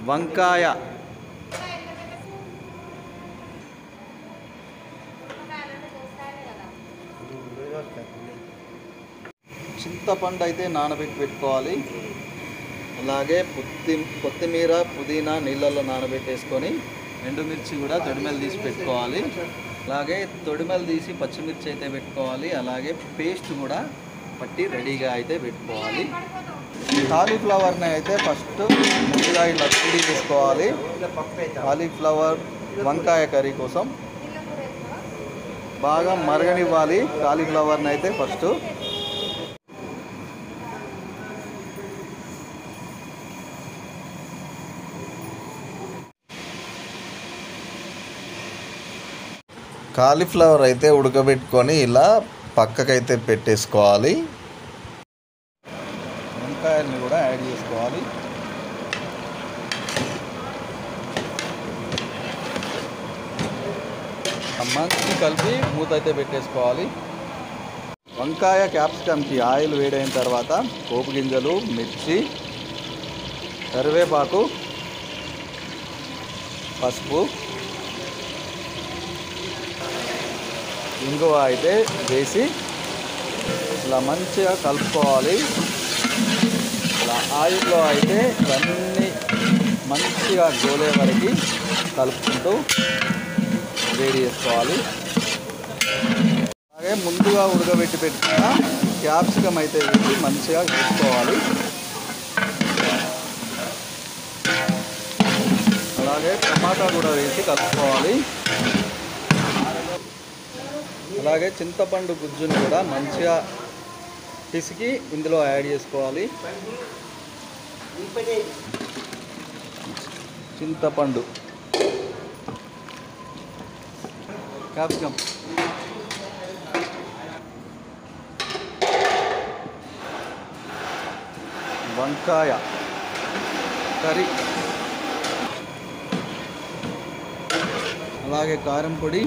వంకాయ, చింతపండు అయితే నానబెట్టి పెట్టుకోవాలి. అలాగే కొత్తిమీర, పుదీనా నీళ్ళల్లో నానబెట్టేసుకొని ఎండుమిర్చి కూడా తొడిమెలు తీసి పెట్టుకోవాలి. అలాగే తొడిమెలు తీసి పచ్చిమిర్చి అయితే పెట్టుకోవాలి. అలాగే పేస్ట్ కూడా పట్టి రెడీగా అయితే పెట్టుకోవాలి. కాలీఫ్లవర్ని అయితే ఫస్ట్ ముందుగా ఇలా తుడి చేసుకోవాలి. కాలీఫ్లవర్ వంకాయ కర్రీ కోసం బాగా మరగనివ్వాలి. కాలీఫ్లవర్ని అయితే ఫస్ట్ కాలీఫ్లవర్ అయితే ఉడకబెట్టుకొని ఇలా పక్కకైతే పెట్టేసుకోవాలి. వంకాయల్ని కూడా యాడ్ చేసుకోవాలి. మంచి కలిపి మూత అయితే పెట్టేసుకోవాలి. వంకాయ క్యాప్సికమ్కి ఆయిల్ వేడైన తర్వాత పోపు గింజలు, మిర్చి, కరివేపాకు, పసుపు, ఇంగువ అయితే వేసి ఇలా మంచిగా కలుపుకోవాలి. ఇలా ఆయిల్లో అయితే ఇవన్నీ మంచిగా గోలే వరకు కలుపుకుంటూ వేడి చేసుకోవాలి. అలాగే ముందుగా ఉడకబెట్టి పెట్టుకున్న క్యాప్సికమ్ అయితే వేసి మంచిగా వేసుకోవాలి. అలాగే టమాటా కూడా వేసి కలుపుకోవాలి. అలాగే చింతపండు గుజ్జుని కూడా మంచిగా పిసికి ఇందులో యాడ్ చేసుకోవాలి. చింతపండు, క్యాప్సికమ్, వంకాయ కర్రీ, అలాగే కారం పొడి,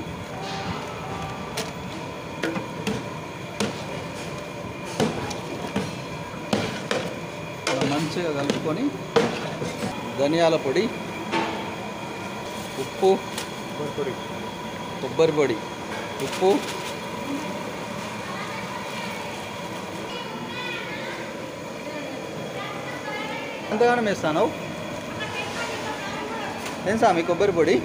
మంచిగా కలుపుకొని ధనియాల పొడి, ఉప్పు, కొబ్బరి పొడి, ఉప్పు, ఎంతగానో వేస్తాను. ఏం సామి కొబ్బరి పొడి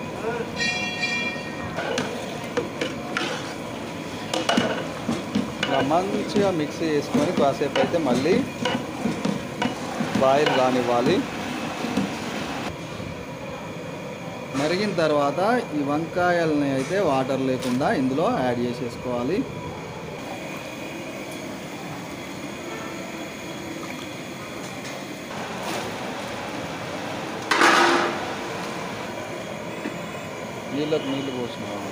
మంచిగా మిక్సీ చేసుకొని కాసేపు అయితే మళ్ళీ బాయిల్ కానివ్వాలి. మరిగిన తర్వాత ఈ వంకాయలని అయితే వాటర్ లేకుండా ఇందులో యాడ్ చేసేసుకోవాలి. నీళ్ళకు నీళ్ళు పోసుకోవాలి.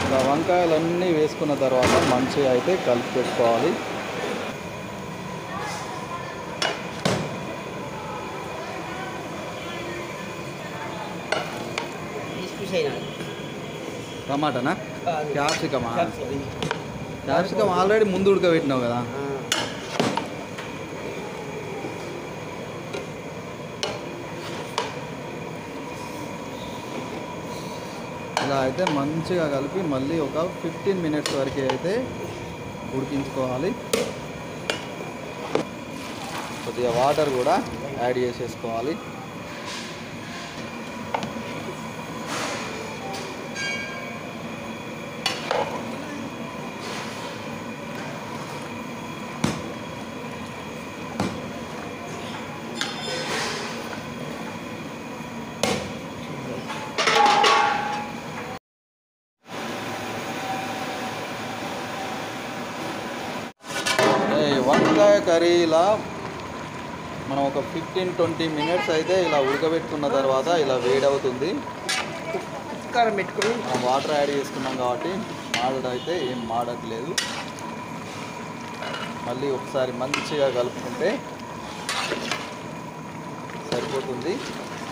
ఇలా వంకాయలన్నీ వేసుకున్న తర్వాత మంచిగా అయితే కలిపి పెట్టుకోవాలి. టమాటానా, క్యాప్సికమా? క్యాప్సికమ్ ఆల్రెడీ ముందు ఉడకబెట్టినావు కదా. ఇలా అయితే మంచిగా కలిపి మళ్ళీ ఒక 15 మినిట్స్ వరకు అయితే ఉడికించుకోవాలి. కొద్దిగా వాటర్ కూడా యాడ్ చేసేసుకోవాలి. వంకాయ కర్రీ ఇలా మనం ఒక 15-20 మినిట్స్ అయితే ఇలా ఉడకబెట్టుకున్న తర్వాత ఇలా వేడవుతుంది. కారం పెట్టుకుని మనం వాటర్ యాడ్ చేసుకున్నాం కాబట్టి మాడైతే ఏం మాడట్లేదు. మళ్ళీ ఒకసారి మంచిగా కలుపుకుంటే సరిపోతుంది.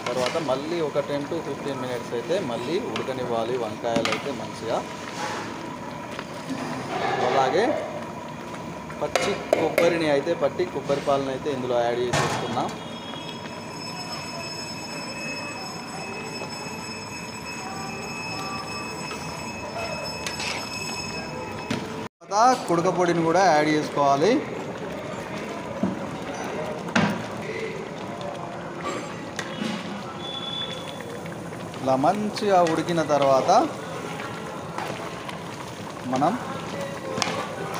తర్వాత మళ్ళీ ఒక 10-15 మినిట్స్ అయితే మళ్ళీ ఉడకనివ్వాలి వంకాయలు అయితే మంచిగా. అలాగే పచ్చి కొబ్బరిని అయితే పట్టి కొబ్బరి పాలను అయితే ఇందులో యాడ్ చేసేసుకున్నాం. తర్వాత కుడక పొడిని కూడా యాడ్ చేసుకోవాలి. ఇలా మంచిగా ఉడికిన తర్వాత మనం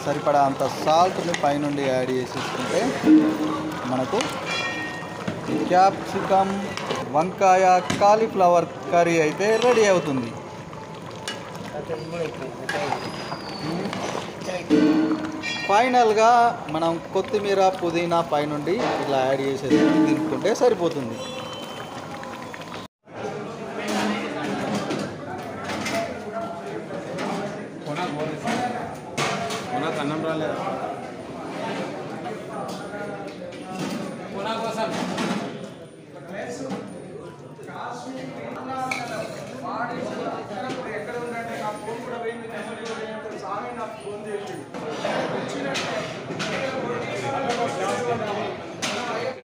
సరిపడా అంత సాల్ట్ని పైనుండి యాడ్ చేసేసుకుంటే మనకు క్యాప్సికమ్ వంకాయ కాలీఫ్లవర్ కర్రీ అయితే రెడీ అవుతుంది. ఫైనల్గా మనం కొత్తిమీర పుదీనా పైనుండి ఇలా యాడ్ చేసేసి దింపుకుంటే సరిపోతుంది. అన్నం రాలేదు ఎక్కడ ఉందంటే నా ఫోన్ కూడా పోయింది, నెంబర్ కూడా పోయింది, సామి నాకు ఫోన్ చేసి